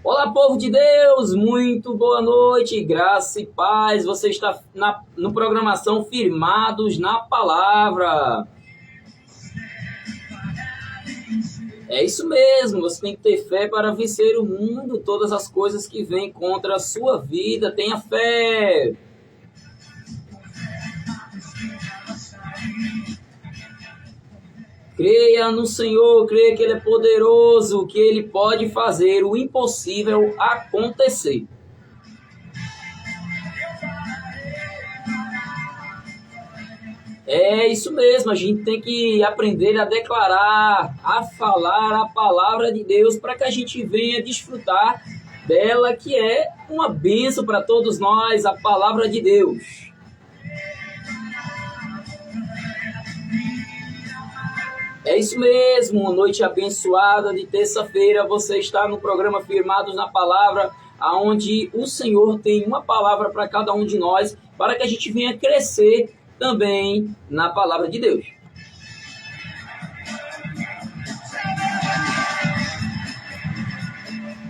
Olá, povo de Deus, muito boa noite, graça e paz. Você está no programação Firmados na Palavra. É isso mesmo, você tem que ter fé para vencer o mundo, todas as coisas que vêm contra a sua vida. Tenha fé. Creia no Senhor, creia que Ele é poderoso, que Ele pode fazer o impossível acontecer. É isso mesmo, a gente tem que aprender a declarar, a falar a palavra de Deus para que a gente venha desfrutar dela, que é uma bênção para todos nós, a palavra de Deus. É isso mesmo, noite abençoada de terça-feira, você está no programa Firmados na Palavra, onde o Senhor tem uma palavra para cada um de nós, para que a gente venha crescer também na palavra de Deus.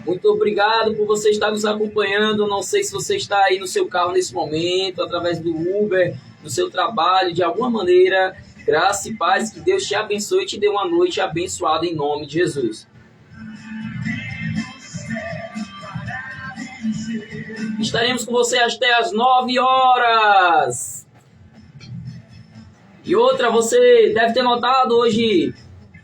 Muito obrigado por você estar nos acompanhando. Não sei se você está aí no seu carro nesse momento, através do Uber, no seu trabalho, de alguma maneira. Graça e paz, que Deus te abençoe e te dê uma noite abençoada em nome de Jesus. Estaremos com você até às 9 horas. E outra, você deve ter notado hoje,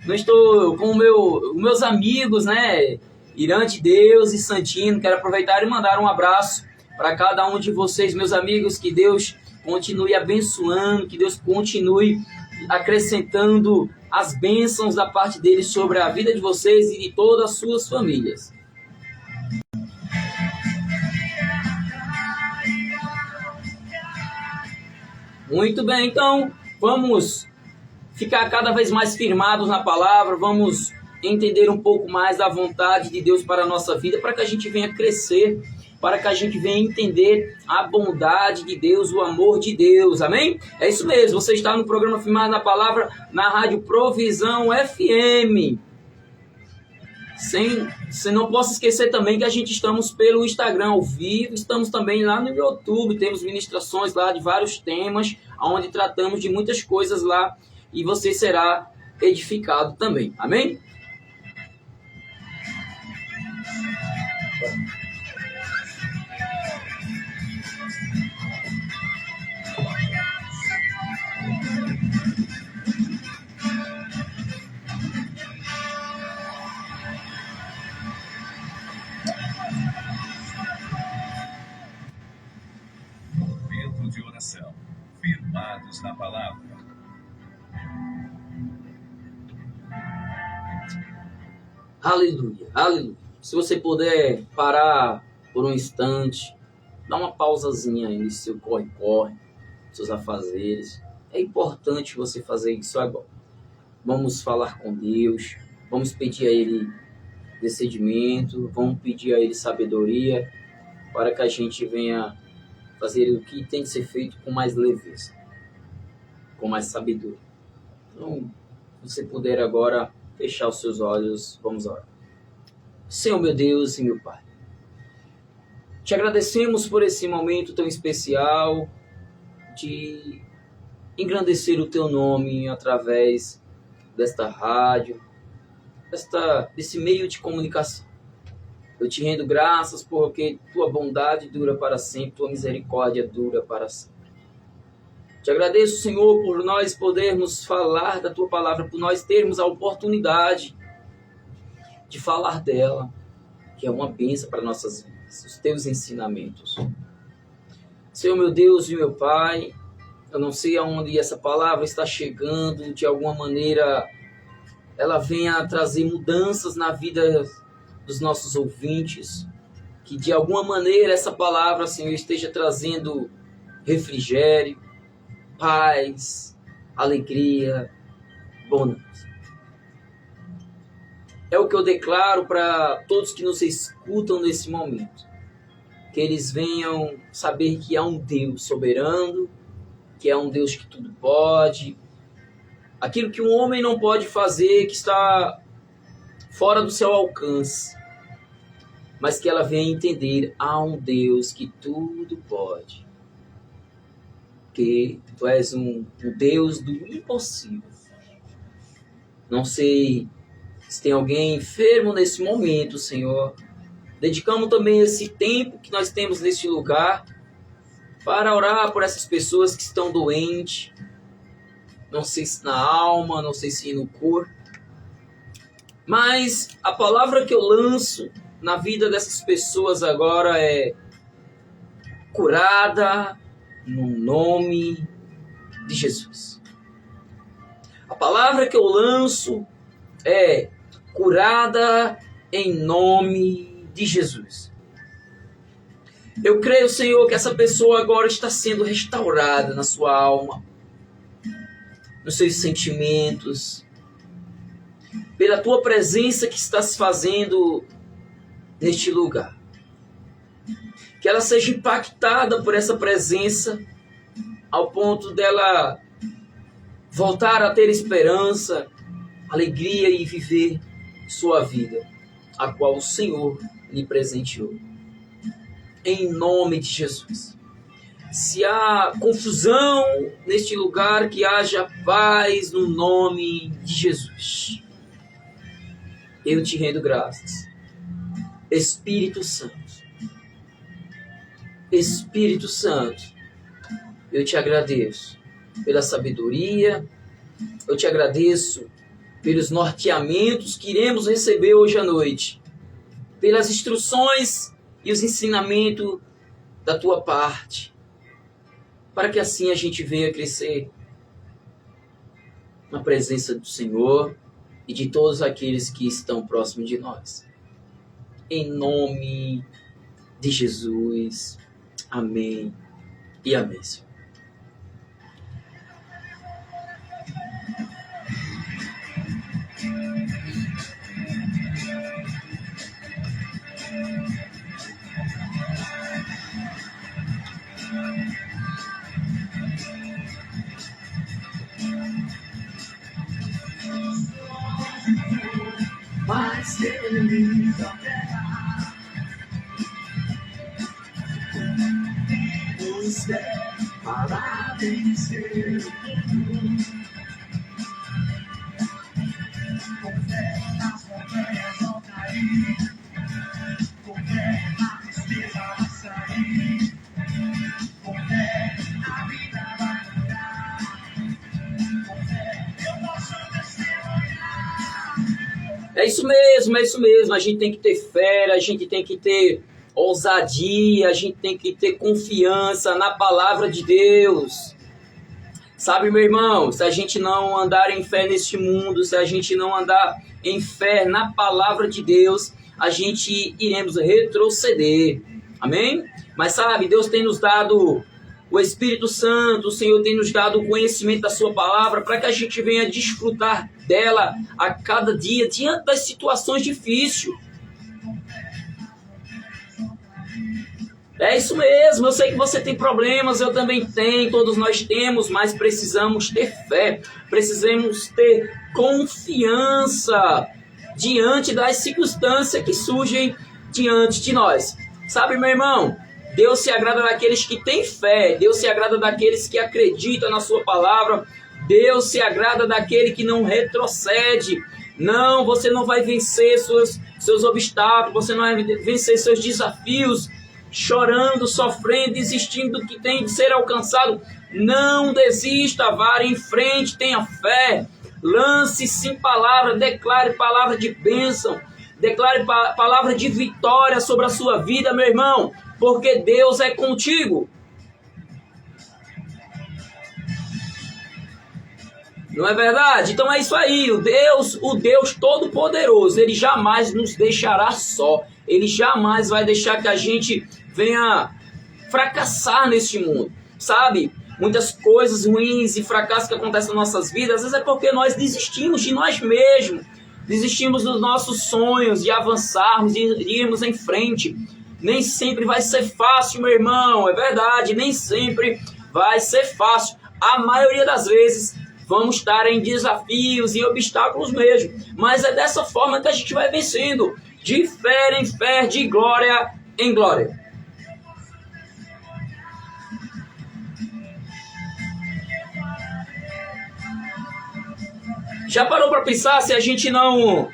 eu estou com meus amigos, né? Irante Deus e Santino. Quero aproveitar e mandar um abraço para cada um de vocês, meus amigos. Que Deus continue abençoando, que Deus continue acrescentando as bênçãos da parte dele sobre a vida de vocês e de todas as suas famílias. Muito bem, então vamos ficar cada vez mais firmados na palavra, vamos entender um pouco mais da vontade de Deus para a nossa vida, para que a gente venha crescer, para que a gente venha entender a bondade de Deus, o amor de Deus, amém? É isso mesmo, você está no programa Firmados na Palavra, na Rádio Provisão FM. Sem não posso esquecer também que a gente estamos pelo Instagram ao vivo, estamos também lá no YouTube, temos ministrações lá de vários temas, onde tratamos de muitas coisas lá, e você será edificado também, amém? Momento de oração. Firmados na Palavra. Aleluia, aleluia. Se você puder parar por um instante, dá uma pausazinha aí no seu corre-corre, seus afazeres. É importante você fazer isso agora. Vamos falar com Deus, vamos pedir a Ele discernimento, vamos pedir a Ele sabedoria, para que a gente venha fazer o que tem de ser feito com mais leveza, com mais sabedoria. Então, se você puder agora fechar os seus olhos, vamos orar. Senhor, meu Deus e meu Pai, te agradecemos por esse momento tão especial de engrandecer o teu nome através desta rádio, desse meio de comunicação. Eu te rendo graças porque tua bondade dura para sempre, tua misericórdia dura para sempre. Te agradeço, Senhor, por nós podermos falar da tua palavra, por nós termos a oportunidade de falar dela, que é uma bênção para nossas vidas, os teus ensinamentos. Senhor, meu Deus e meu Pai, eu não sei aonde essa palavra está chegando, de alguma maneira ela venha trazer mudanças na vida dos nossos ouvintes, que de alguma maneira essa palavra, Senhor, esteja trazendo refrigério, paz, alegria, bondade. É o que eu declaro para todos que nos escutam nesse momento, que eles venham saber que há um Deus soberano, que é um Deus que tudo pode, aquilo que um homem não pode fazer, que está fora do seu alcance. mas que ela venha entender: há um Deus que tudo pode. Que tu és um Deus do impossível. Não sei se tem alguém enfermo nesse momento, Senhor. Dedicamos também esse tempo que nós temos neste lugar para orar por essas pessoas que estão doentes. Não sei se na alma, não sei se no corpo. Mas a palavra que eu lanço na vida dessas pessoas agora é: curada no nome de Jesus. A palavra que eu lanço é: curada em nome de Jesus. Eu creio, Senhor, que essa pessoa agora está sendo restaurada na sua alma, nos seus sentimentos, pela tua presença que está se fazendo neste lugar. Que ela seja impactada por essa presença, ao ponto dela voltar a ter esperança, alegria e viver sua vida, a qual o Senhor lhe presenteou. Em nome de Jesus. Se há confusão neste lugar, que haja paz no nome de Jesus. Eu te rendo graças. Espírito Santo. Espírito Santo, eu te agradeço pela sabedoria, eu te agradeço pelos norteamentos que iremos receber hoje à noite, pelas instruções e os ensinamentos da tua parte, para que assim a gente venha crescer na presença do Senhor e de todos aqueles que estão próximos de nós. Em nome de Jesus. Amém e amém, Senhor. Mas ele para vencer. Com fé as montanhas vão cair, com fé a tristeza vai sair, com fé a vida vai mudar, com fé eu posso testemunhar. É isso mesmo. A gente tem que ter fé, a gente tem que ter ousadia, a gente tem que ter confiança na palavra de Deus. Sabe, meu irmão, se a gente não andar em fé neste mundo, se a gente não andar em fé na palavra de Deus, a gente iremos retroceder. Amém? Mas sabe, Deus tem nos dado o Espírito Santo, o Senhor tem nos dado o conhecimento da sua palavra para que a gente venha desfrutar dela a cada dia diante das situações difíceis. É isso mesmo, eu sei que você tem problemas, eu também tenho, todos nós temos, mas precisamos ter fé, precisamos ter confiança diante das circunstâncias que surgem diante de nós. Sabe, meu irmão, Deus se agrada daqueles que têm fé, Deus se agrada daqueles que acreditam na sua palavra, Deus se agrada daquele que não retrocede. Não, você não vai vencer seus obstáculos, você não vai vencer seus desafios chorando, sofrendo, desistindo do que tem de ser alcançado. Não desista, vá em frente, tenha fé, lance sim palavra, declare palavra de bênção, declare palavra de vitória sobre a sua vida, meu irmão, porque Deus é contigo. Não é verdade? Então é isso aí, o Deus Todo-Poderoso, Ele jamais nos deixará só, Ele jamais vai deixar que a gente venha fracassar neste mundo, sabe? Muitas coisas ruins e fracassos que acontecem nas nossas vidas, às vezes é porque nós desistimos de nós mesmos, desistimos dos nossos sonhos, de avançarmos, de irmos em frente. Nem sempre vai ser fácil, meu irmão, é verdade, nem sempre vai ser fácil. A maioria das vezes vamos estar em desafios e obstáculos mesmo, mas é dessa forma que a gente vai vencendo. de fé em fé, de glória em glória. Já parou para pensar se a gente não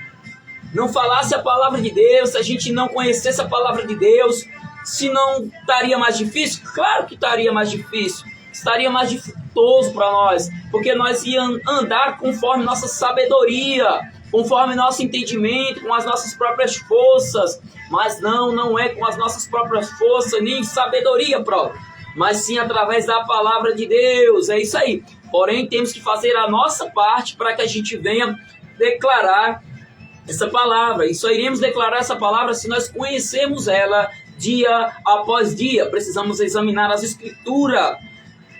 falasse a palavra de Deus, se a gente não conhecesse a palavra de Deus, se não estaria mais difícil? Claro que estaria mais difícil, estaria mais dificultoso para nós, porque nós íamos andar conforme nossa sabedoria, conforme nosso entendimento, com as nossas próprias forças, mas não é com as nossas próprias forças, nem sabedoria própria, mas sim através da palavra de Deus, é isso aí. Porém, temos que fazer a nossa parte para que a gente venha declarar essa palavra. E só iremos declarar essa palavra se nós conhecermos ela dia após dia. Precisamos examinar as escrituras.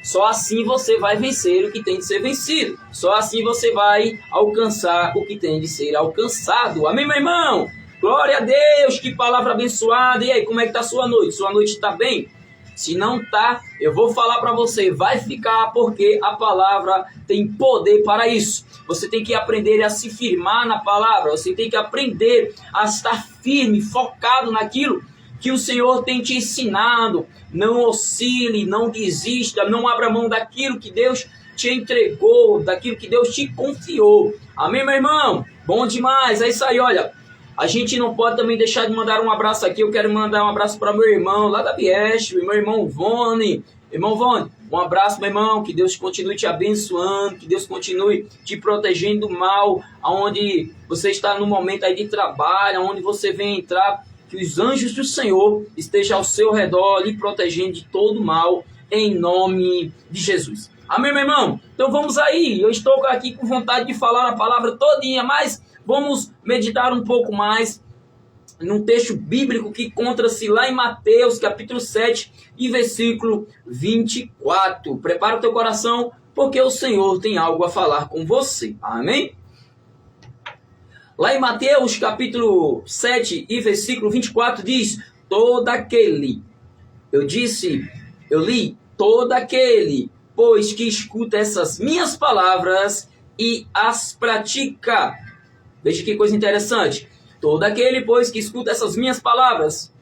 Só assim você vai vencer o que tem de ser vencido. Só assim você vai alcançar o que tem de ser alcançado. Amém, meu irmão? Glória a Deus, que palavra abençoada. E aí, como é que está a sua noite? Sua noite está bem? Se não tá, eu vou falar para você, vai ficar, porque a palavra tem poder para isso. Você tem que aprender a se firmar na palavra, você tem que aprender a estar firme, focado naquilo que o Senhor tem te ensinado. Não oscile, não desista, não abra mão daquilo que Deus te entregou, daquilo que Deus te confiou. Amém, meu irmão? Bom demais, é isso aí, olha. A gente não pode também deixar de mandar um abraço aqui. Eu quero mandar um abraço para meu irmão lá da Bieste, meu irmão Vone. Irmão Vone, um abraço, meu irmão. Que Deus continue te abençoando, que Deus continue te protegendo do mal, aonde você está no momento aí de trabalho, aonde você vem entrar, que os anjos do Senhor estejam ao seu redor, lhe protegendo de todo mal, em nome de Jesus. Amém, meu irmão? Então vamos aí. Eu estou aqui com vontade de falar a palavra todinha, mas vamos meditar um pouco mais num texto bíblico que encontra-se lá em Mateus, capítulo 7, e versículo 24. Prepara o teu coração, porque o Senhor tem algo a falar com você. Amém? Lá em Mateus, capítulo 7, e versículo 24, diz: todo aquele, eu li, todo aquele, pois que escuta essas minhas palavras e as pratica. Veja que coisa interessante. Todo aquele, pois, que escuta essas minhas palavras,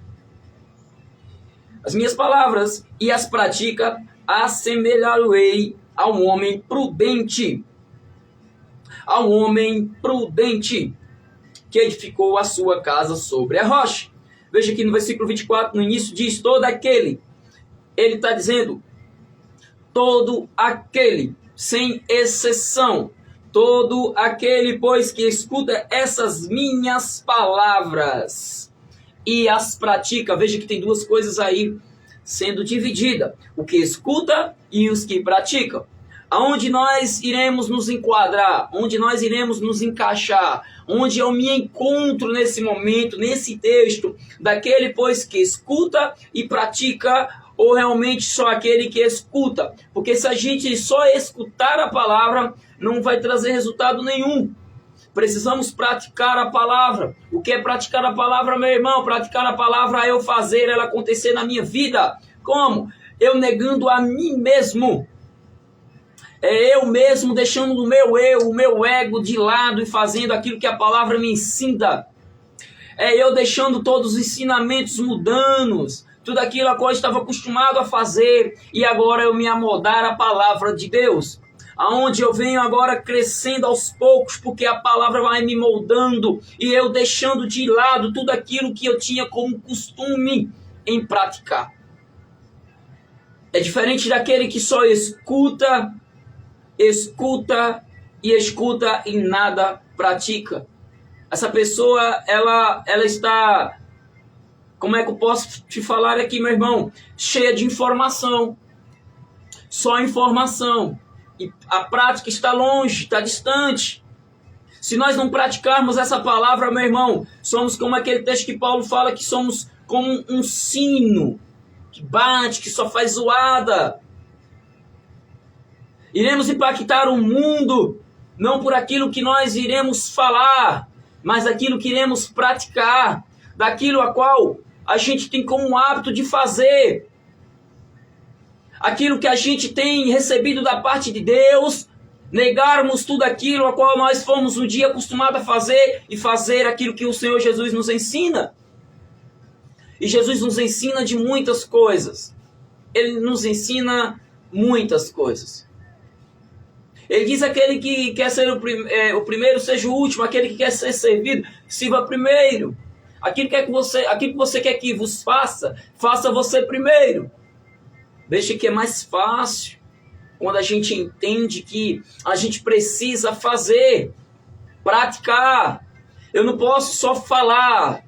e as pratica, assemelhar-o-ei a um homem prudente. A um homem prudente que edificou a sua casa sobre a rocha. Veja aqui no versículo 24, no início diz todo aquele. Ele está dizendo todo aquele, sem exceção. Todo aquele, pois, que escuta essas minhas palavras e as pratica. Veja que tem duas coisas aí sendo divididas. O que escuta e os que praticam. Aonde nós iremos nos enquadrar, onde nós iremos nos encaixar, onde eu me encontro nesse momento, nesse texto, daquele, pois, que escuta e pratica, ou realmente só aquele que escuta? Porque se a gente só escutar a palavra, não vai trazer resultado nenhum. Precisamos praticar a palavra. O que é praticar a palavra, meu irmão? Praticar a palavra é eu fazer ela acontecer na minha vida. Como? Eu negando a mim mesmo. É eu mesmo deixando o meu eu, o meu ego de lado e fazendo aquilo que a palavra me ensina. É eu deixando todos os ensinamentos mundanos, tudo aquilo a qual eu estava acostumado a fazer, e agora eu me amoldar à palavra de Deus. Aonde eu venho agora crescendo aos poucos, porque a palavra vai me moldando, e eu deixando de lado tudo aquilo que eu tinha como costume em praticar. É diferente daquele que só escuta e nada pratica. Essa pessoa, ela está, como é que eu posso te falar aqui, meu irmão? Cheia de informação. Só informação. E a prática está longe, está distante. Se nós não praticarmos essa palavra, meu irmão, somos como aquele texto que Paulo fala, que somos como um sino que bate, que só faz zoada. Iremos impactar o mundo, não por aquilo que nós iremos falar, mas aquilo que iremos praticar, daquilo a qual a gente tem como hábito de fazer. Aquilo que a gente tem recebido da parte de Deus, negarmos tudo aquilo a qual nós fomos um dia acostumados a fazer e fazer aquilo que o Senhor Jesus nos ensina. E Jesus nos ensina de muitas coisas. Ele nos ensina muitas coisas. Ele diz: aquele que quer ser o primeiro, seja o último. Aquele que quer ser servido, sirva primeiro. Aquilo que você quer que vos faça, faça você primeiro. Veja que é mais fácil quando a gente entende que a gente precisa fazer, praticar. Eu não posso só falar.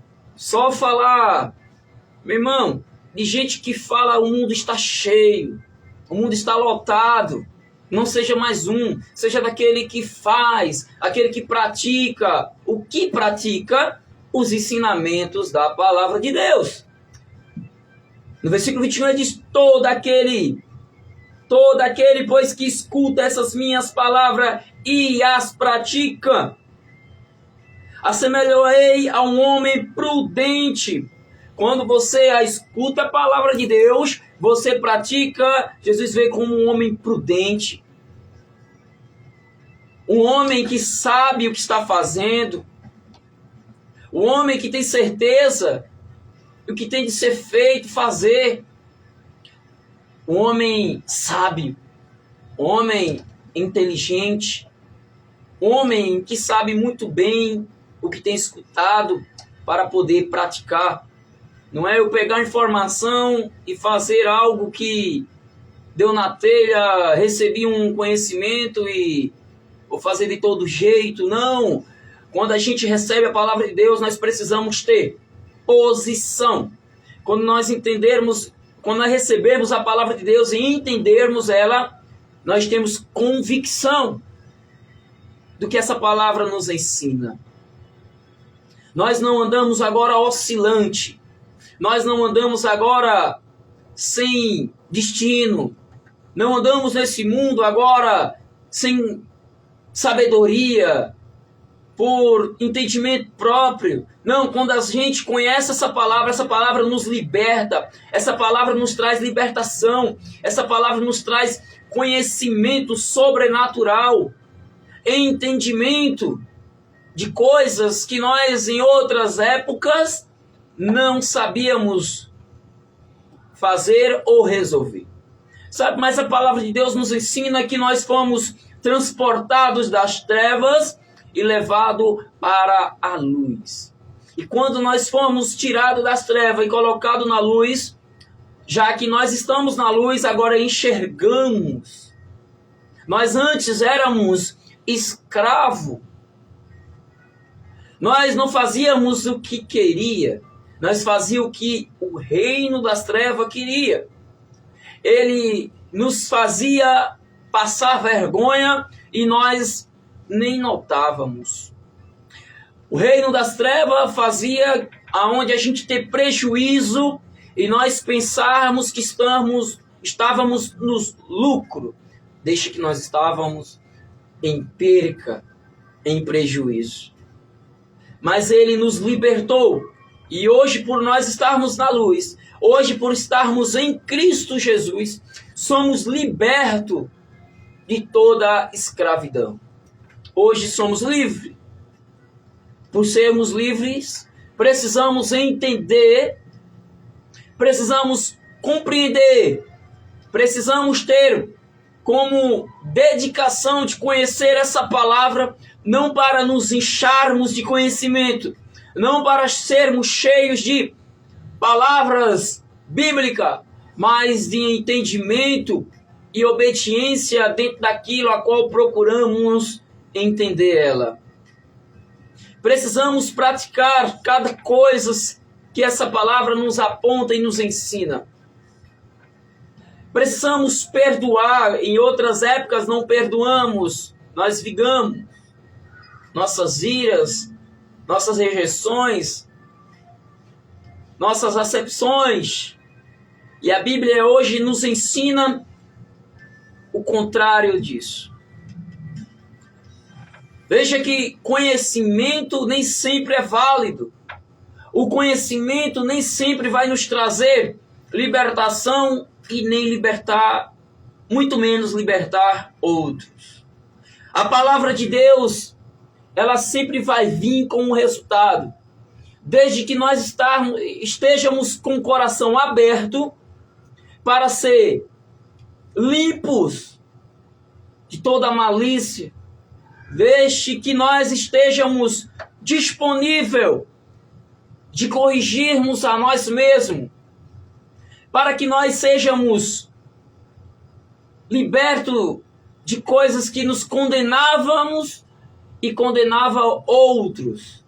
Meu irmão, de gente que fala, o mundo está cheio, o mundo está lotado. Não seja mais um, seja daquele que faz, aquele que pratica. O que pratica? Os ensinamentos da palavra de Deus. No versículo 21 ele diz: todo aquele, pois, que escuta essas minhas palavras e as pratica, assemelhou-ei a um homem prudente. Quando você escuta a palavra de Deus, você pratica, Jesus vê como um homem prudente. Um homem que sabe o que está fazendo. Um homem que tem certeza do que tem de ser feito, fazer. Um homem sábio. Um homem inteligente. Um homem que sabe muito bem o que tem escutado para poder praticar. Não é eu pegar informação e fazer algo que deu na telha, recebi um conhecimento e vou fazer de todo jeito. Não. Quando a gente recebe a palavra de Deus, nós precisamos ter posição. Quando nós recebermos a palavra de Deus e entendermos ela, nós temos convicção do que essa palavra nos ensina. Nós não andamos agora oscilante. Nós não andamos agora sem destino. Não andamos nesse mundo agora sem sabedoria, por entendimento próprio. Não, quando a gente conhece essa palavra nos liberta. Essa palavra nos traz libertação. Essa palavra nos traz conhecimento sobrenatural. Entendimento de coisas que nós em outras épocas não sabíamos fazer ou resolver. Sabe, mas a palavra de Deus nos ensina que nós fomos transportados das trevas e levados para a luz. E quando nós fomos tirados das trevas e colocados na luz, já que nós estamos na luz, agora enxergamos. Nós antes éramos escravos. Nós não fazíamos o que queria. Nós fazíamos o que o reino das trevas queria. Ele nos fazia passar vergonha e nós nem notávamos. O reino das trevas fazia aonde a gente ter prejuízo e nós pensarmos que estávamos no lucro, desde que nós estávamos em perca, em prejuízo. Mas ele nos libertou. E hoje, por nós estarmos na luz, hoje por estarmos em Cristo Jesus, somos libertos de toda a escravidão. Hoje somos livres. Por sermos livres, precisamos entender, precisamos compreender, precisamos ter como dedicação de conhecer essa palavra, não para nos incharmos de conhecimento, não para sermos cheios de palavras bíblicas, mas de entendimento e obediência dentro daquilo a qual procuramos entender ela. Precisamos praticar cada coisa que essa palavra nos aponta e nos ensina. Precisamos perdoar. Em outras épocas não perdoamos, nós vingamos nossas iras, nossas rejeições, nossas acepções. E a Bíblia hoje nos ensina o contrário disso. Veja que conhecimento nem sempre é válido. O conhecimento nem sempre vai nos trazer libertação e nem libertar, muito menos libertar outros. A palavra de Deus, ela sempre vai vir com um resultado. Desde que nós estejamos com o coração aberto para ser limpos de toda malícia. Desde que nós estejamos disponíveis de corrigirmos a nós mesmos, para que nós sejamos libertos de coisas que nos condenávamos e condenava outros.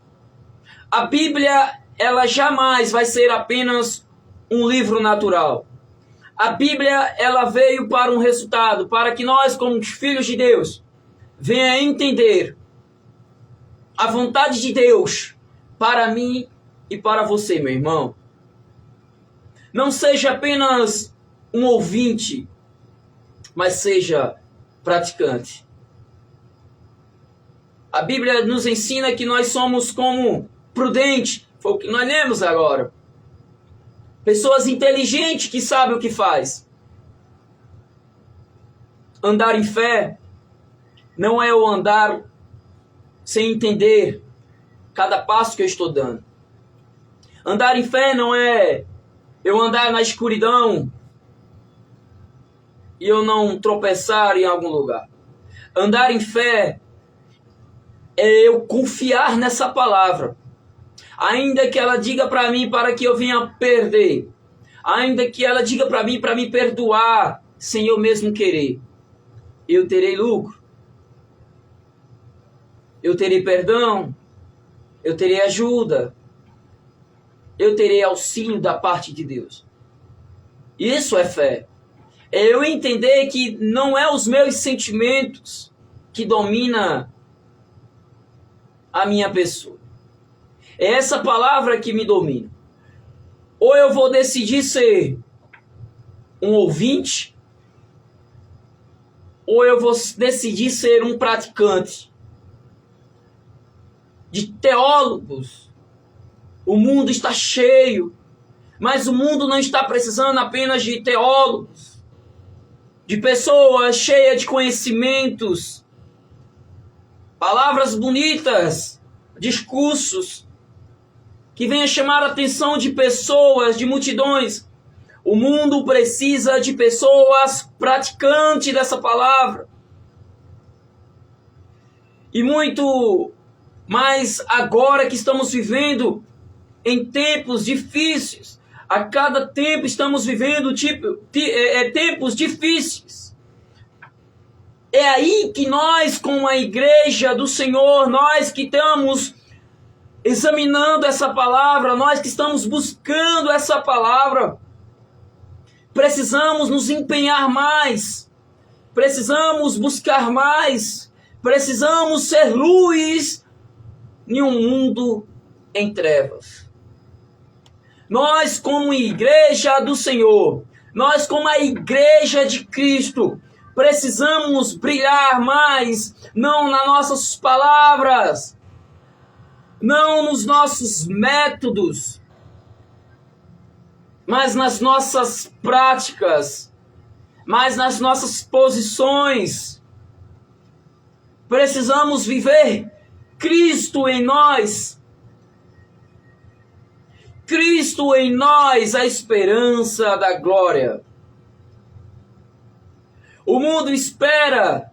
A Bíblia, ela jamais vai ser apenas um livro natural. A Bíblia, ela veio para um resultado, para que nós, como filhos de Deus, venha entender a vontade de Deus para mim e para você, meu irmão. Não seja apenas um ouvinte, mas seja praticante. A Bíblia nos ensina que nós somos como prudentes, foi o que nós lemos agora. Pessoas inteligentes que sabem o que faz. Andar em fé não é eu andar sem entender cada passo que eu estou dando. Andar em fé não é eu andar na escuridão e eu não tropeçar em algum lugar. Andar em fé é eu confiar nessa palavra. Ainda que ela diga para mim para que eu venha perder. Ainda que ela diga para mim me perdoar sem eu mesmo querer. Eu terei lucro. Eu terei perdão. Eu terei ajuda. Eu terei auxílio da parte de Deus. Isso é fé. É eu entender que não é os meus sentimentos que dominam a minha pessoa. É essa palavra que me domina. Ou eu vou decidir ser um ouvinte, ou eu vou decidir ser um praticante. De teólogos, o mundo está cheio, mas o mundo não está precisando apenas de teólogos, de pessoas cheias de conhecimentos, palavras bonitas, discursos, que venha chamar a atenção de pessoas, de multidões. O mundo precisa de pessoas praticantes dessa palavra. E muito mais agora que estamos vivendo em tempos difíceis. A cada tempo estamos vivendo tempos difíceis. É aí que nós, como a igreja do Senhor, nós que estamos examinando essa palavra, nós que estamos buscando essa palavra, precisamos nos empenhar mais, precisamos buscar mais, precisamos ser luz em um mundo em trevas. Nós, como igreja do Senhor, nós, como a igreja de Cristo, precisamos brilhar mais, não nas nossas palavras, não nos nossos métodos, mas nas nossas práticas, mas nas nossas posições. Precisamos viver Cristo em nós. Cristo em nós, a esperança da glória. O mundo espera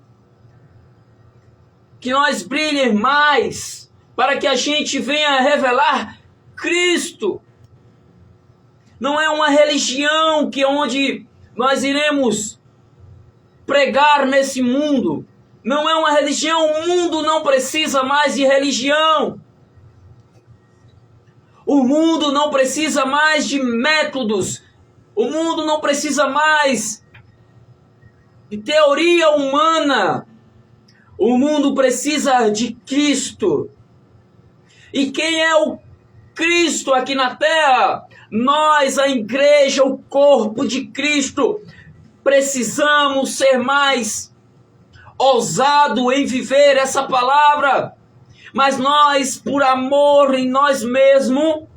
que nós brilhemos mais, para que a gente venha revelar Cristo. Não é uma religião onde nós iremos pregar nesse mundo. Não é uma religião, o mundo não precisa mais de religião. O mundo não precisa mais de métodos. O mundo não precisa mais de teoria humana. O mundo precisa de Cristo. E quem é o Cristo aqui na terra? Nós, a igreja, o corpo de Cristo, precisamos ser mais ousados em viver essa palavra. Mas nós, por amor em nós mesmos,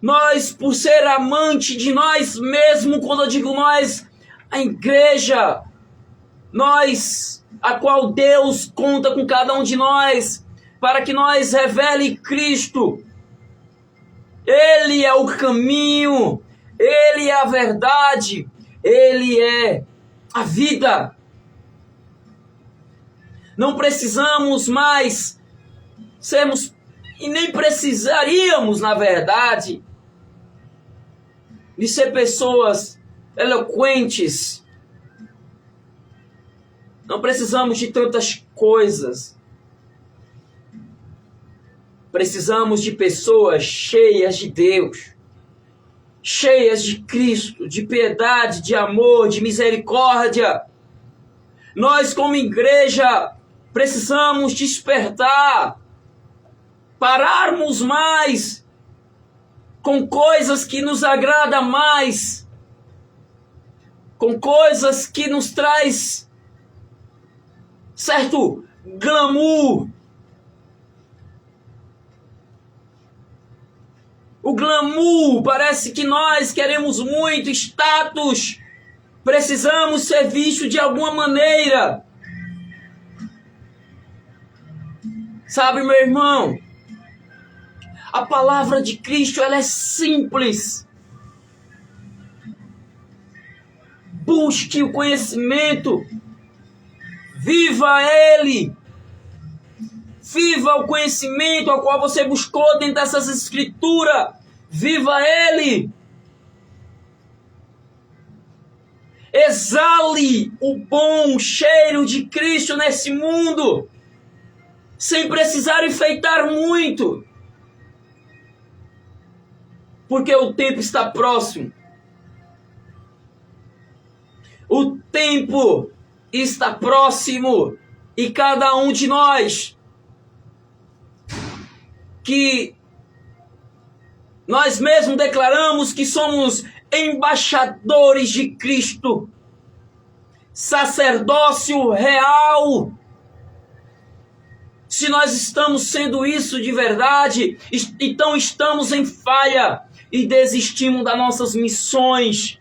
nós, por ser amante de nós mesmos, quando eu digo nós, a igreja, nós a qual Deus conta com cada um de nós, para que nós revele Cristo. Ele é o caminho, Ele é a verdade, Ele é a vida. Não precisamos mais sermos, e nem precisaríamos, na verdade, de ser pessoas eloquentes. Não precisamos de tantas coisas. Precisamos de pessoas cheias de Deus, cheias de Cristo, de piedade, de amor, de misericórdia. Nós, como igreja, precisamos despertar, pararmos mais com coisas que nos agradam mais, com coisas que nos traz certo glamour. O glamour, parece que nós queremos muito status, precisamos ser vistos de alguma maneira. Sabe, meu irmão, a palavra de Cristo, ela é simples. Busque o conhecimento, viva ele. Viva o conhecimento ao qual você buscou dentro dessas escrituras. Viva ele. Exale o bom cheiro de Cristo nesse mundo, sem precisar enfeitar muito. Porque o tempo está próximo. O tempo está próximo. E cada um de nós, que nós mesmos declaramos que somos embaixadores de Cristo, sacerdócio real. Se nós estamos sendo isso de verdade, então estamos em falha e desistimos das nossas missões.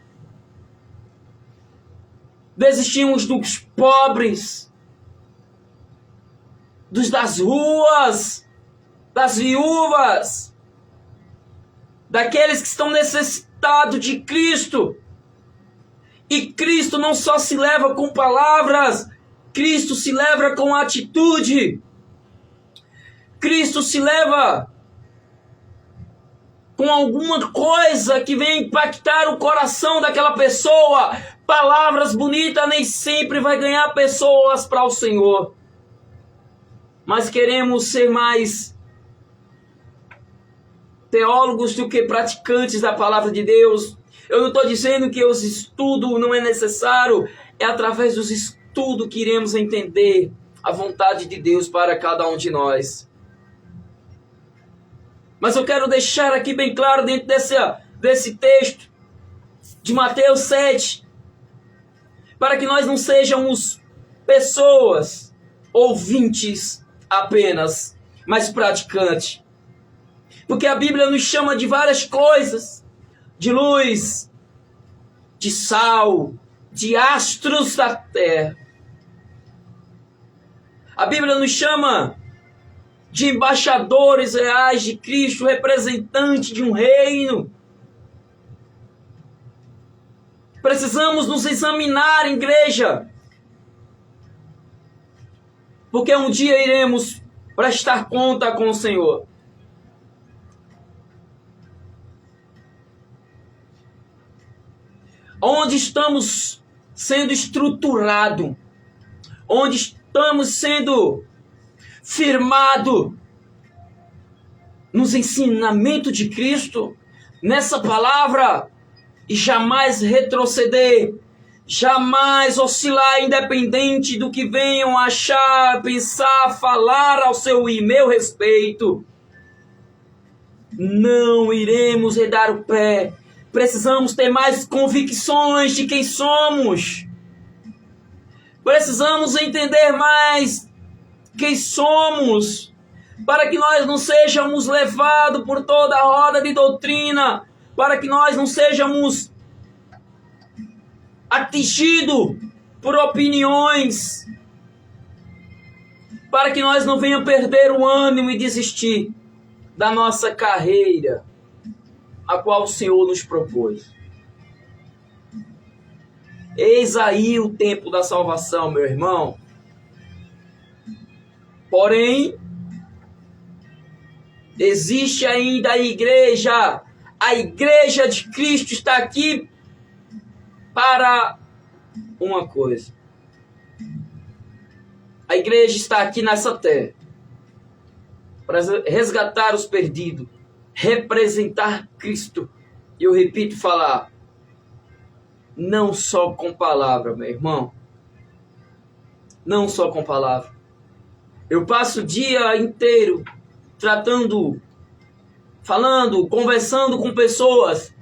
Desistimos dos pobres, dos das ruas, das viúvas, daqueles que estão necessitados de Cristo. E Cristo não só se leva com palavras, Cristo se leva com atitude. Cristo se leva com alguma coisa que venha impactar o coração daquela pessoa. Palavras bonitas nem sempre vai ganhar pessoas para o Senhor. Mas queremos ser mais teólogos do que praticantes da palavra de Deus. Eu não estou dizendo que os estudos não é necessário. É através dos estudos que iremos entender a vontade de Deus para cada um de nós. Mas eu quero deixar aqui bem claro dentro desse texto de Mateus 7, para que nós não sejamos pessoas ouvintes apenas, mas praticantes. Porque a Bíblia nos chama de várias coisas, de luz, de sal, de astros da terra. A Bíblia nos chama de embaixadores reais de Cristo, representante de um reino. Precisamos nos examinar, igreja, porque um dia iremos prestar conta com o Senhor. Onde estamos sendo estruturados, onde estamos sendo firmados nos ensinamentos de Cristo, nessa palavra, e jamais retroceder, jamais oscilar, independente do que venham achar, pensar, falar ao seu e meu respeito. Não iremos redar o pé. Precisamos ter mais convicções de quem somos. Precisamos entender mais quem somos, para que nós não sejamos levados por toda a roda de doutrina, para que nós não sejamos atingidos por opiniões para que nós não venhamos perder o ânimo e desistir da nossa carreira, a qual o Senhor nos propôs. Eis aí o tempo da salvação, meu irmão. Porém, existe ainda a igreja de Cristo está aqui para uma coisa. A igreja está aqui nessa terra para resgatar os perdidos, representar Cristo. E eu repito falar, não só com palavra, meu irmão. Não só com palavra. Eu passo o dia inteiro tratando, falando, conversando com pessoas.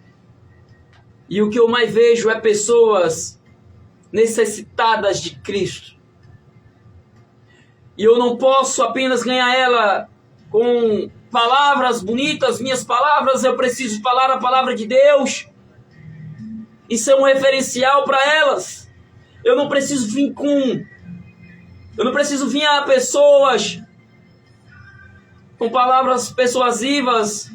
E o que eu mais vejo é pessoas necessitadas de Cristo. E eu não posso apenas ganhar ela com palavras bonitas, minhas palavras. Eu preciso falar a palavra de Deus e ser um referencial para elas. Eu não preciso vir a pessoas com palavras persuasivas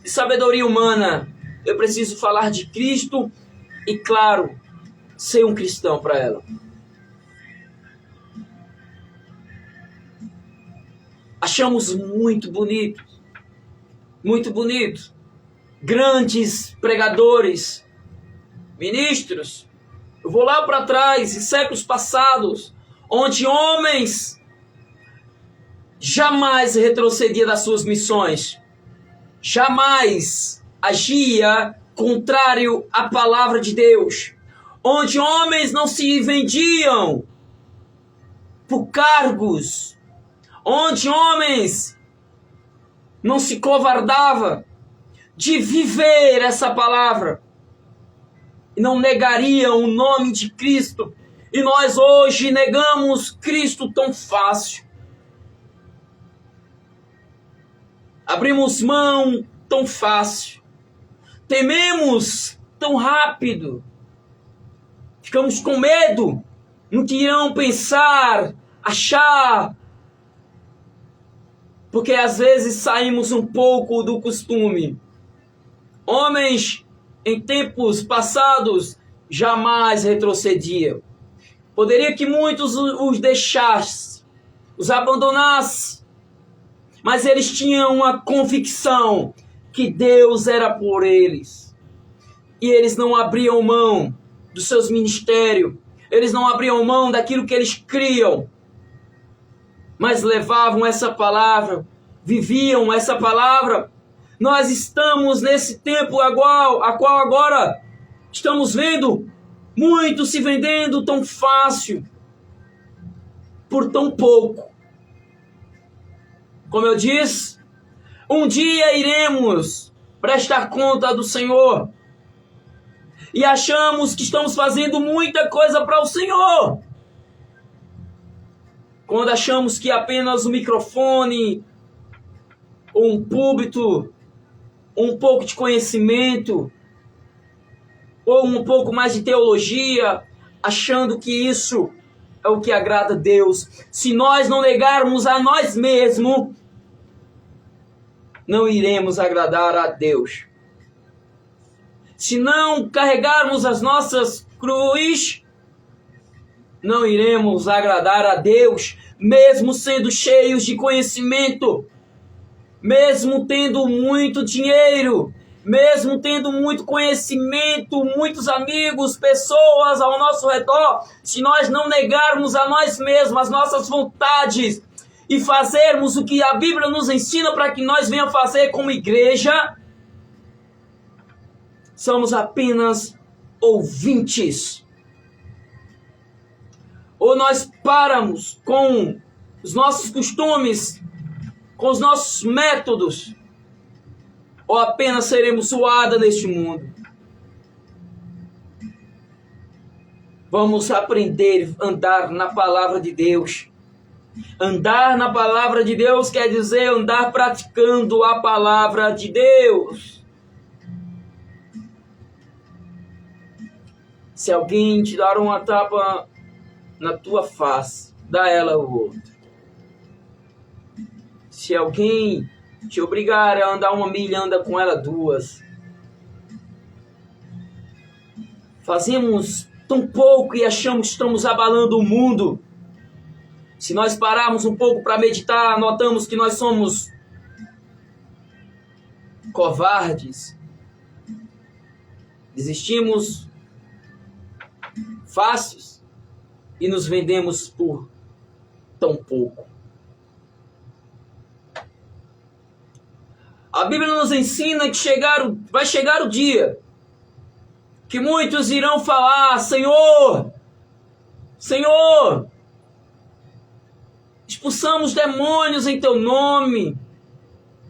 de sabedoria humana. Eu preciso falar de Cristo e, claro, ser um cristão para ela. Achamos muito bonito, grandes pregadores, ministros. Eu vou lá para trás, em séculos passados, onde homens jamais retrocediam das suas missões, jamais agia contrário à palavra de Deus, onde homens não se vendiam por cargos, onde homens não se covardavam de viver essa palavra e não negariam o nome de Cristo. E nós hoje negamos Cristo tão fácil. Abrimos mão tão fácil. Tememos tão rápido. Ficamos com medo no que irão pensar, achar. Porque às vezes saímos um pouco do costume. Homens em tempos passados jamais retrocediam. Poderia que muitos os deixassem, os abandonassem, mas eles tinham uma convicção que Deus era por eles. E eles não abriam mão dos seus ministérios, eles não abriam mão daquilo que eles criam, mas levavam essa palavra, viviam essa palavra. Nós estamos nesse tempo a qual agora estamos vendo muitos se vendendo tão fácil, por tão pouco. Como eu disse, um dia iremos prestar conta do Senhor. E achamos que estamos fazendo muita coisa para o Senhor. Quando achamos que apenas o microfone, ou um púlpito, um pouco de conhecimento, ou um pouco mais de teologia, achando que isso é o que agrada a Deus. Se nós não negarmos a nós mesmos, não iremos agradar a Deus. Se não carregarmos as nossas cruzes, não iremos agradar a Deus, mesmo sendo cheios de conhecimento, mesmo tendo muito dinheiro, mesmo tendo muito conhecimento, muitos amigos, pessoas ao nosso redor. Se nós não negarmos a nós mesmos, as nossas vontades, e fazermos o que a Bíblia nos ensina para que nós venhamos fazer como igreja, somos apenas ouvintes. Ou nós paramos com os nossos costumes, com os nossos métodos, ou apenas seremos zoados neste mundo. Vamos aprender a andar na palavra de Deus. Andar na palavra de Deus quer dizer andar praticando a palavra de Deus. Se alguém te dar uma tapa na tua face, dá ela o outro. Se alguém te obrigar a andar 1 milha, anda com ela 2. Fazemos tão pouco e achamos que estamos abalando o mundo. Se nós pararmos um pouco para meditar, notamos que nós somos covardes. Desistimos fáceis e nos vendemos por tão pouco. A Bíblia nos ensina que vai chegar o dia que muitos irão falar: Senhor, Senhor, expulsamos demônios em teu nome,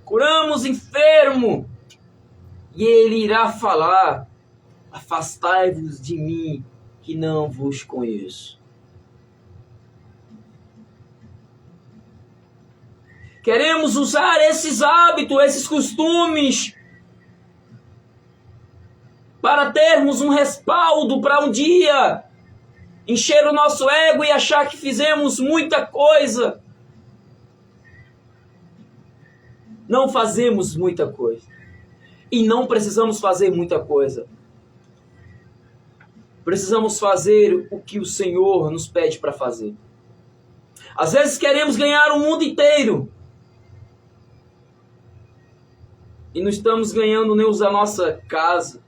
curamos enfermo. E ele irá falar: afastai-vos de mim, que não vos conheço. Queremos usar esses hábitos, esses costumes, para termos um respaldo para um dia encher o nosso ego e achar que fizemos muita coisa. Não fazemos muita coisa. E não precisamos fazer muita coisa. Precisamos fazer o que o Senhor nos pede para fazer. Às vezes queremos ganhar o mundo inteiro. E não estamos ganhando nem a nossa casa.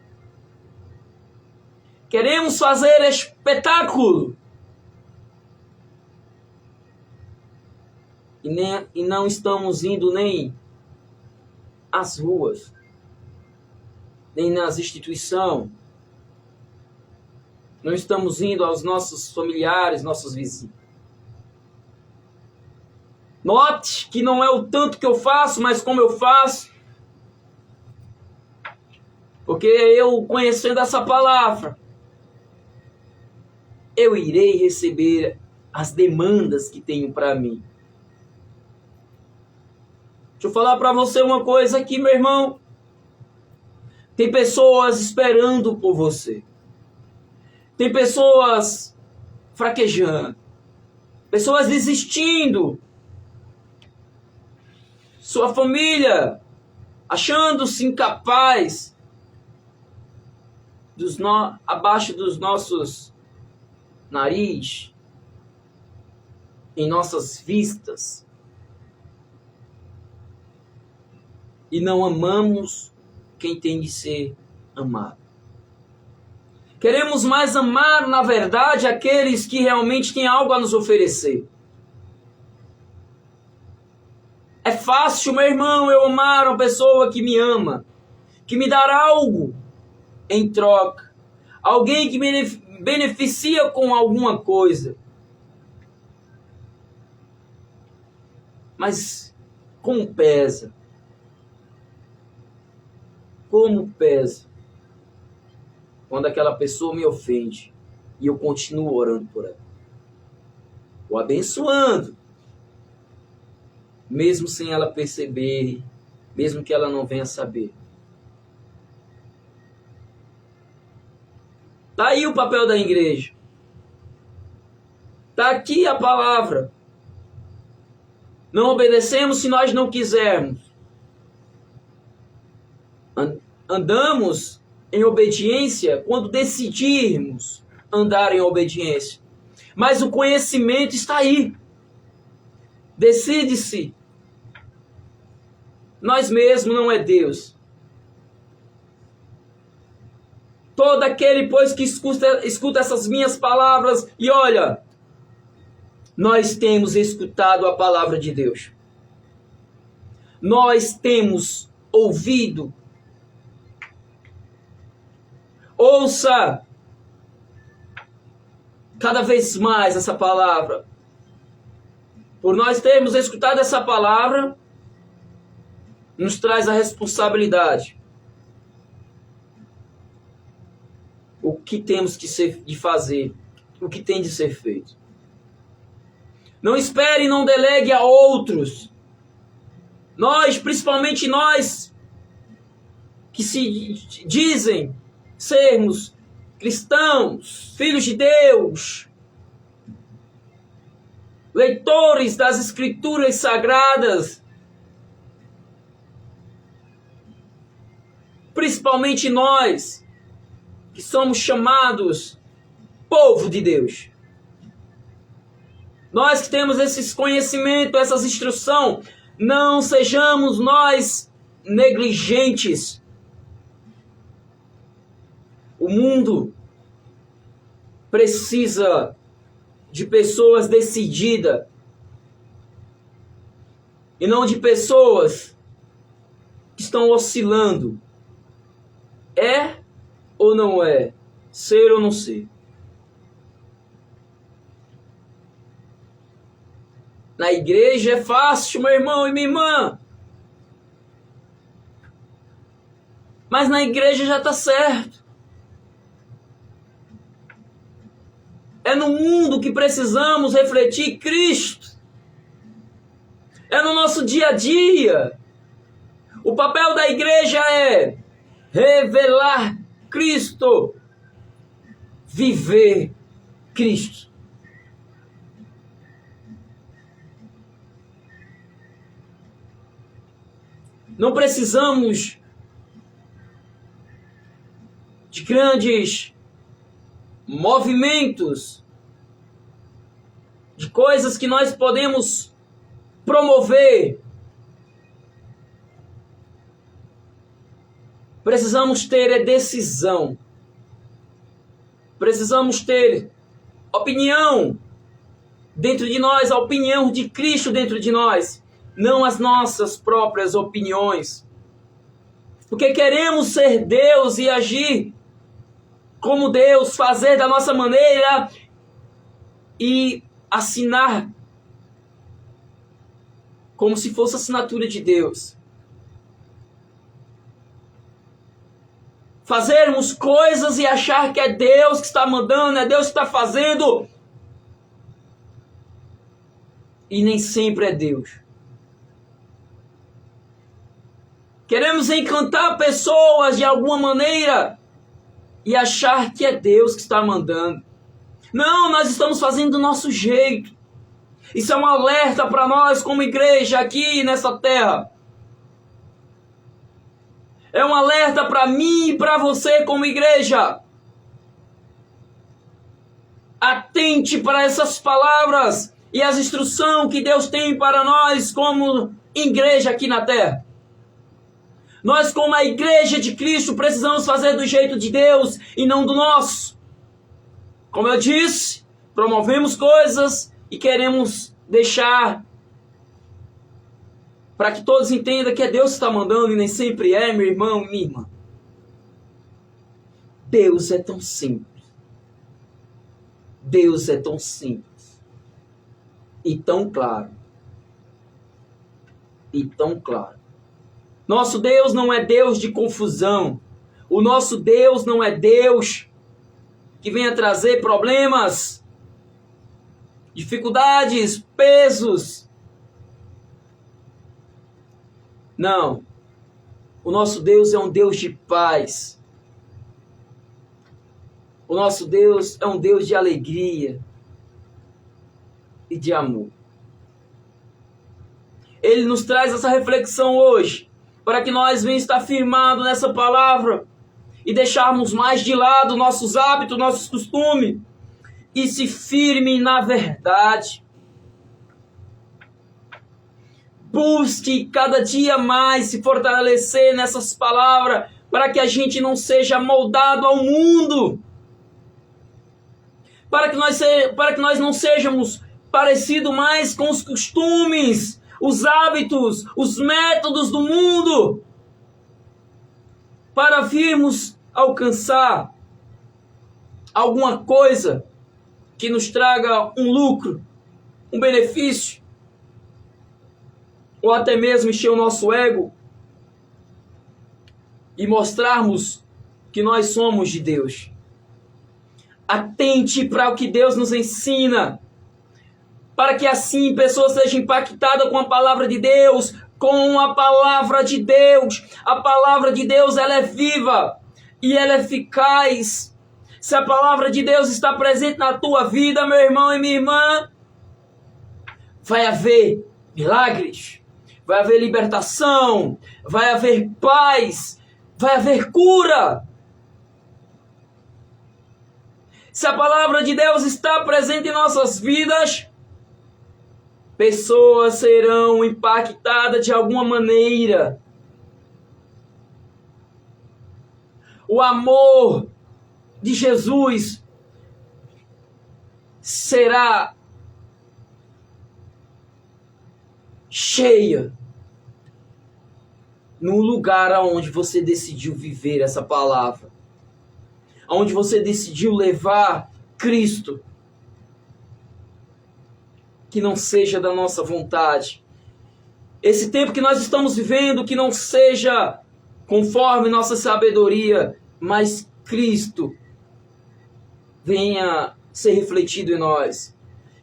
Queremos fazer espetáculo. E não estamos indo nem às ruas, nem nas instituições. Não estamos indo aos nossos familiares, nossos vizinhos. Note que não é o tanto que eu faço, mas como eu faço. Porque eu, conhecendo essa palavra, eu irei receber as demandas que tenho para mim. Deixa eu falar para você uma coisa aqui, meu irmão. Tem pessoas esperando por você. Tem pessoas fraquejando. Pessoas desistindo. Sua família achando-se incapaz. Abaixo dos nossos nariz, em nossas vistas, e não amamos quem tem de ser amado. Queremos mais amar, na verdade, aqueles que realmente têm algo a nos oferecer. É fácil, meu irmão, eu amar uma pessoa que me ama, que me dá algo em troca. Alguém que me beneficia com alguma coisa. Mas como pesa? Como pesa quando aquela pessoa me ofende e eu continuo orando por ela, o abençoando, mesmo sem ela perceber, mesmo que ela não venha saber. Está aí o papel da igreja. Está aqui a palavra. Não obedecemos se nós não quisermos. Andamos em obediência quando decidirmos andar em obediência. Mas o conhecimento está aí. Decide-se. Nós mesmos, não é Deus. Todo aquele, pois, que escuta essas minhas palavras e olha, nós temos escutado a palavra de Deus. Nós temos ouvido. Ouça cada vez mais essa palavra. Por nós termos escutado essa palavra, nos traz a responsabilidade. O que temos de fazer, o que tem de ser feito. Não espere e não delegue a outros. Nós, principalmente nós, que se dizem sermos cristãos, filhos de Deus, leitores das Escrituras Sagradas, principalmente nós, que somos chamados povo de Deus. Nós que temos esses conhecimentos, essas instruções, não sejamos nós negligentes. O mundo precisa de pessoas decididas e não de pessoas que estão oscilando. É ou não é? Ser ou não ser? Na igreja é fácil, meu irmão e minha irmã. Mas na igreja já está certo. É no mundo que precisamos refletir Cristo. É no nosso dia a dia. O papel da igreja é revelar Cristo. Viver Cristo. Não precisamos de grandes movimentos, de coisas que nós podemos promover. Precisamos ter decisão. Precisamos ter opinião dentro de nós, a opinião de Cristo dentro de nós. Não as nossas próprias opiniões. Porque queremos ser Deus e agir como Deus, fazer da nossa maneira e assinar como se fosse a assinatura de Deus. Fazermos coisas e achar que é Deus que está mandando, é Deus que está fazendo. E nem sempre é Deus. Queremos encantar pessoas de alguma maneira e achar que é Deus que está mandando. Não, nós estamos fazendo do nosso jeito. Isso é um alerta para nós como igreja aqui nessa terra. É um alerta para mim e para você como igreja. Atente para essas palavras e as instruções que Deus tem para nós como igreja aqui na terra. Nós, como a igreja de Cristo, precisamos fazer do jeito de Deus e não do nosso. Como eu disse, promovemos coisas e queremos deixar para que todos entendam que é Deus que está mandando e nem sempre é, meu irmão e minha irmã. Deus é tão simples. Deus é tão simples. E tão claro. E tão claro. Nosso Deus não é Deus de confusão. O nosso Deus não é Deus que venha trazer problemas, dificuldades, pesos. Não. O nosso Deus é um Deus de paz. O nosso Deus é um Deus de alegria e de amor. Ele nos traz essa reflexão hoje, para que nós venhamos estar firmados nessa palavra e deixarmos mais de lado nossos hábitos, nossos costumes e se firme na verdade. Busque cada dia mais se fortalecer nessas palavras para que a gente não seja moldado ao mundo. Para que nós não sejamos parecidos mais com os costumes, os hábitos, os métodos do mundo, para virmos alcançar alguma coisa que nos traga um lucro, um benefício, ou até mesmo encher o nosso ego e mostrarmos que nós somos de Deus. Atente para o que Deus nos ensina, para que assim pessoas sejam impactadas com a palavra de Deus, com a palavra de Deus. A palavra de Deus, ela é viva e ela é eficaz. Se a palavra de Deus está presente na tua vida, meu irmão e minha irmã, vai haver milagres, vai haver libertação, vai haver paz, vai haver cura. Se a palavra de Deus está presente em nossas vidas, pessoas serão impactadas de alguma maneira. O amor de Jesus será cheia no lugar aonde você decidiu viver essa palavra, aonde você decidiu levar Cristo. Que não seja da nossa vontade. Esse tempo que nós estamos vivendo, que não seja conforme nossa sabedoria, mas Cristo venha ser refletido em nós.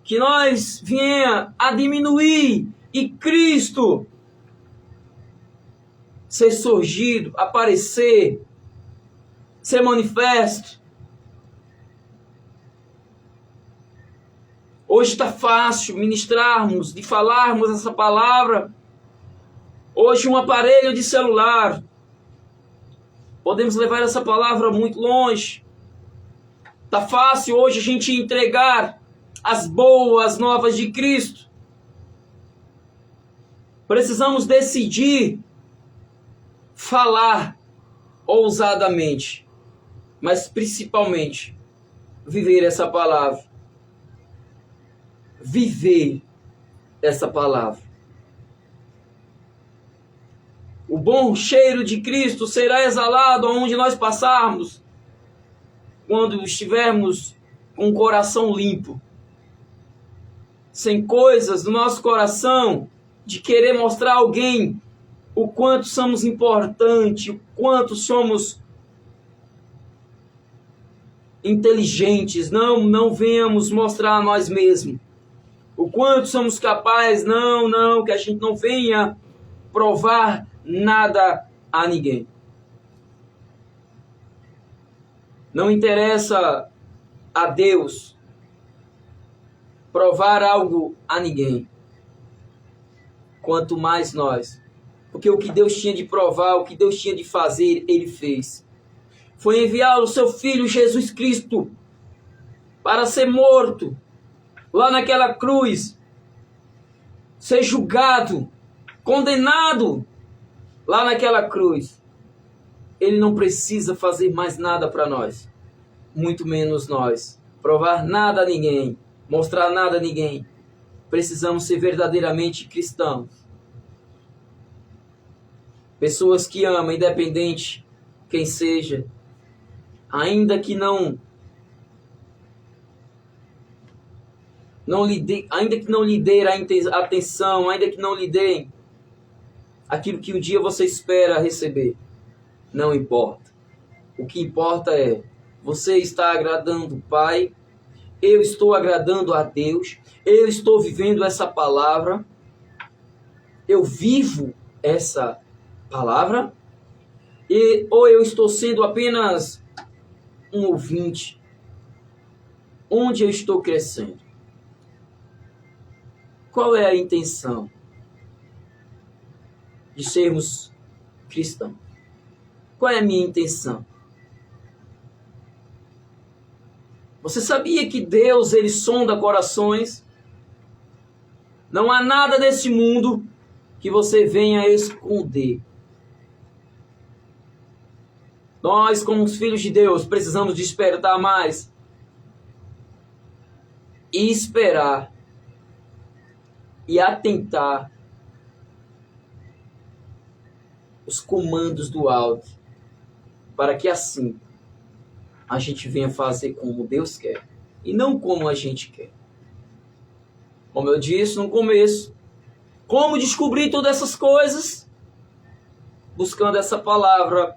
Que nós venha a diminuir e Cristo ser surgido, aparecer, ser manifesto. Hoje está fácil ministrarmos, de falarmos essa palavra. Hoje um aparelho de celular. Podemos levar essa palavra muito longe. Está fácil hoje a gente entregar as boas novas de Cristo. Precisamos decidir falar ousadamente, mas principalmente viver essa palavra. Viver essa palavra. O bom cheiro de Cristo será exalado aonde nós passarmos, quando estivermos com o coração limpo, sem coisas no nosso coração de querer mostrar a alguém o quanto somos importantes, o quanto somos inteligentes. Não venhamos mostrar a nós mesmos o quanto somos capazes. Não, que a gente não venha provar nada a ninguém. Não interessa a Deus provar algo a ninguém, quanto mais nós. Porque o que Deus tinha de provar, o que Deus tinha de fazer, Ele fez. Foi enviar o seu Filho Jesus Cristo para ser morto lá naquela cruz, ser julgado, condenado lá naquela cruz. Ele não precisa fazer mais nada para nós, muito menos nós, provar nada a ninguém, mostrar nada a ninguém. Precisamos ser verdadeiramente cristãos. Pessoas que amam, independente quem seja, ainda que não lhe dê a atenção, ainda que não lhe dê aquilo que um dia você espera receber, não importa. O que importa é, você está agradando o Pai, eu estou agradando a Deus, eu estou vivendo essa palavra, eu vivo essa palavra, ou eu estou sendo apenas um ouvinte? Onde eu estou crescendo? Qual é a intenção de sermos cristãos? Qual é a minha intenção? Você sabia que Deus, Ele sonda corações? Não há nada nesse mundo que você venha esconder. Nós, como os filhos de Deus, precisamos despertar mais e esperar e atentar os comandos do alto, para que assim a gente venha fazer como Deus quer e não como a gente quer. Como eu disse no começo, como descobrir todas essas coisas? Buscando essa palavra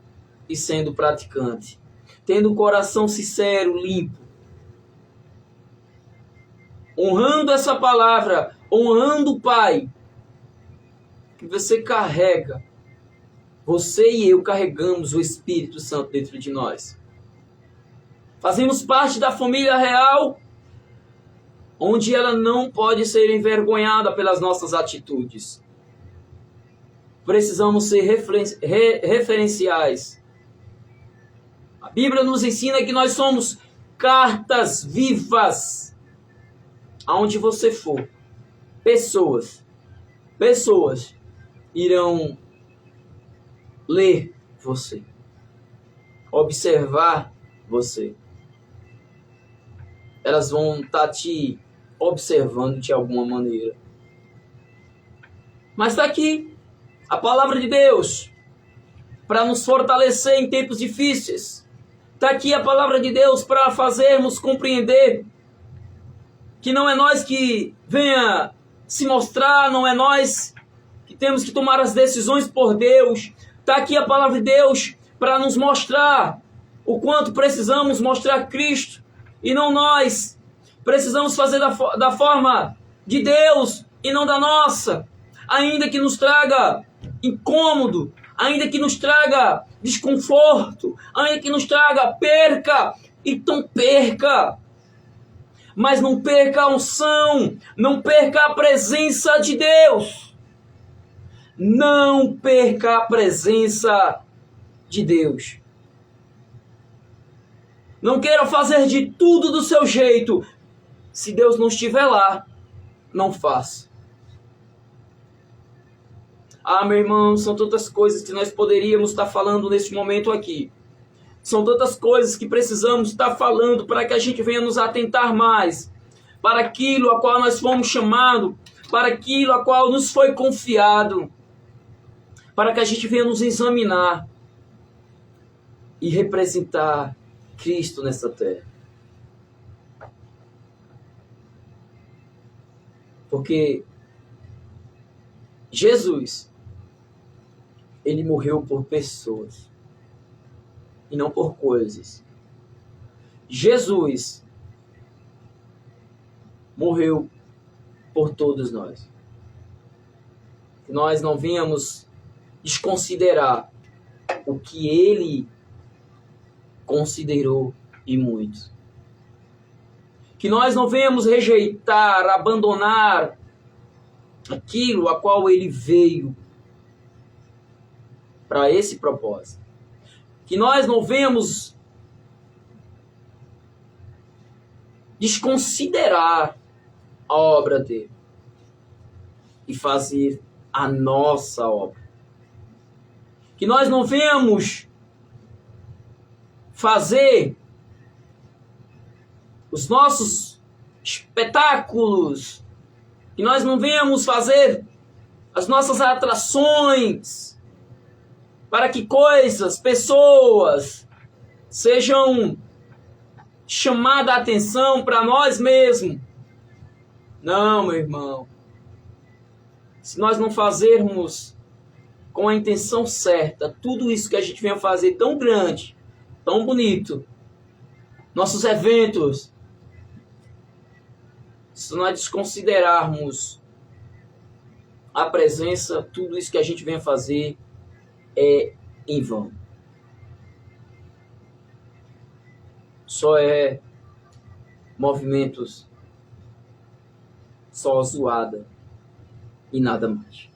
e sendo praticante, tendo o coração sincero, limpo, honrando essa palavra, honrando o Pai que você carrega. Você e eu carregamos o Espírito Santo dentro de nós. Fazemos parte da família real, onde ela não pode ser envergonhada pelas nossas atitudes. Precisamos ser referenciais A Bíblia nos ensina que nós somos cartas vivas. Aonde você for, pessoas irão ler você, observar você. Elas vão estar te observando de alguma maneira. Mas está aqui a palavra de Deus para nos fortalecer em tempos difíceis. Está aqui a palavra de Deus para fazermos compreender que não é nós que venha se mostrar, não é nós que temos que tomar as decisões por Deus. Está aqui a palavra de Deus para nos mostrar o quanto precisamos mostrar Cristo e não nós. Precisamos fazer da forma de Deus e não da nossa. Ainda que nos traga incômodo, ainda que nos traga desconforto, ainda que nos traga perca, então perca. Mas não perca a unção, não perca a presença de Deus. Não perca a presença de Deus. Não queira fazer de tudo do seu jeito. Se Deus não estiver lá, não faça. Ah, meu irmão, são tantas coisas que nós poderíamos estar falando nesse momento aqui. São tantas coisas que precisamos estar falando para que a gente venha nos atentar mais para aquilo a qual nós fomos chamados, para aquilo a qual nos foi confiado, para que a gente venha nos examinar e representar Cristo nessa terra. Porque Jesus, ele morreu por pessoas e não por coisas. Jesus morreu por todos nós. Que nós não venhamos desconsiderar o que ele considerou e muito. Que nós não venhamos rejeitar, abandonar aquilo a qual ele veio para esse propósito. Que nós não venhamos desconsiderar a obra dele e fazer a nossa obra. Que nós não venhamos fazer os nossos espetáculos, que nós não venhamos fazer as nossas atrações para que coisas, pessoas sejam chamadas a atenção para nós mesmos. Não, meu irmão. Se nós não fazermos com a intenção certa tudo isso que a gente vem a fazer tão grande, tão bonito, nossos eventos, se nós desconsiderarmos a presença, tudo isso que a gente vem a fazer é em vão. Só é movimentos, só zoada e nada mais.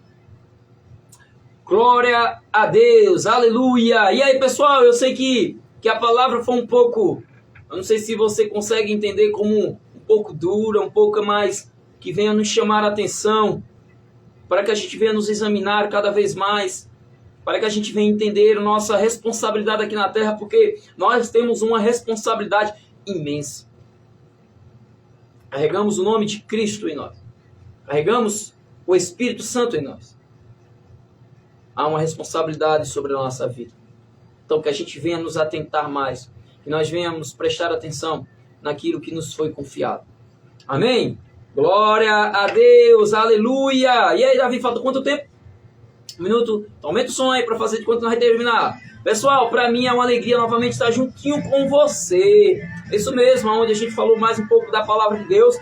Glória a Deus, aleluia. E aí, pessoal, eu sei que a palavra foi um pouco, eu não sei se você consegue entender como um pouco dura, um pouco mais, que venha nos chamar a atenção, para que a gente venha nos examinar cada vez mais, para que a gente venha entender a nossa responsabilidade aqui na terra, porque nós temos uma responsabilidade imensa. Carregamos o nome de Cristo em nós. Carregamos o Espírito Santo em nós. Há uma responsabilidade sobre a nossa vida. Então que a gente venha nos atentar mais, que nós venhamos prestar atenção naquilo que nos foi confiado. Amém? Glória a Deus, aleluia. E aí, Davi, falta quanto tempo? 1 minuto. Então aumenta o som aí para fazer de quanto nós vamos terminar. Pessoal, para mim é uma alegria novamente estar juntinho com você. Isso mesmo, onde a gente falou mais um pouco da palavra de Deus,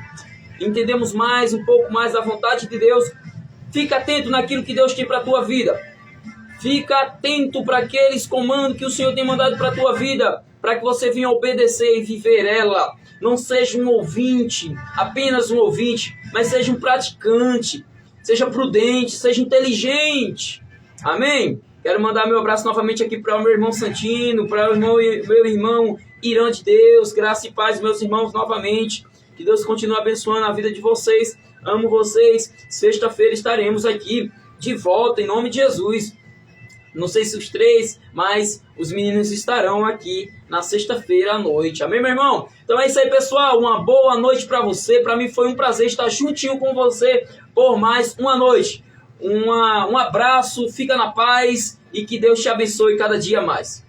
entendemos mais um pouco mais da vontade de Deus. Fica atento naquilo que Deus tem para a tua vida. Fica atento para aqueles comandos que o Senhor tem mandado para a tua vida, para que você venha obedecer e viver ela. Não seja um ouvinte, apenas um ouvinte, mas seja um praticante. Seja prudente, seja inteligente. Amém? Quero mandar meu abraço novamente aqui para o meu irmão Santino, para o meu irmão Irã de Deus. Graça e paz, meus irmãos, novamente. Que Deus continue abençoando a vida de vocês. Amo vocês. Sexta-feira estaremos aqui de volta, em nome de Jesus. Não sei se os 3, mas os meninos estarão aqui na sexta-feira à noite. Amém, meu irmão? Então é isso aí, pessoal. Uma boa noite para você. Para mim foi um prazer estar juntinho com você por mais uma noite. Um abraço, fica na paz e que Deus te abençoe cada dia mais.